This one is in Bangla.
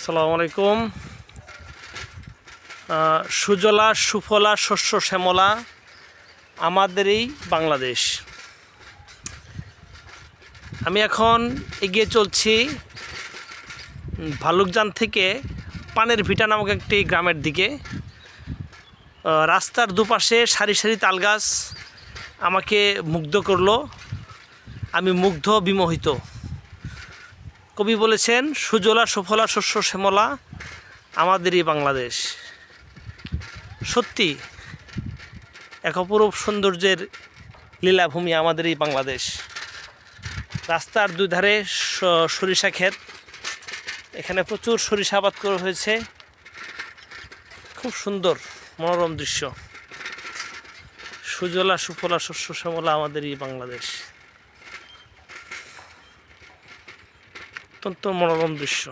আসসালামু আলাইকুম। সুজলা সুফলা শস্য শ্যামলা আমাদেরই বাংলাদেশ। আমি এখন এগিয়ে চলছি ভালুকজান থেকে পানের ভিটা নামক একটি গ্রামের দিকে। রাস্তার দুপাশে সারি সারি তালগাছ আমাকে মুগ্ধ করলো। আমি মুগ্ধ বিমোহিত। কবি বলেছেন, সুজলা সুফলা শস্য শ্যামলা আমাদেরই বাংলাদেশ। সত্যি এক অপরূপ সৌন্দর্যের লীলাভূমি আমাদের এই বাংলাদেশ। রাস্তার দুই ধারে সরিষা ক্ষেত, এখানে প্রচুর সরিষা আবাদ করা হয়েছে। খুব সুন্দর মনোরম দৃশ্য। সুজলা সুফলা শস্য শ্যামলা আমাদের এই বাংলাদেশ, অত্যন্ত মনোরম দৃশ্য।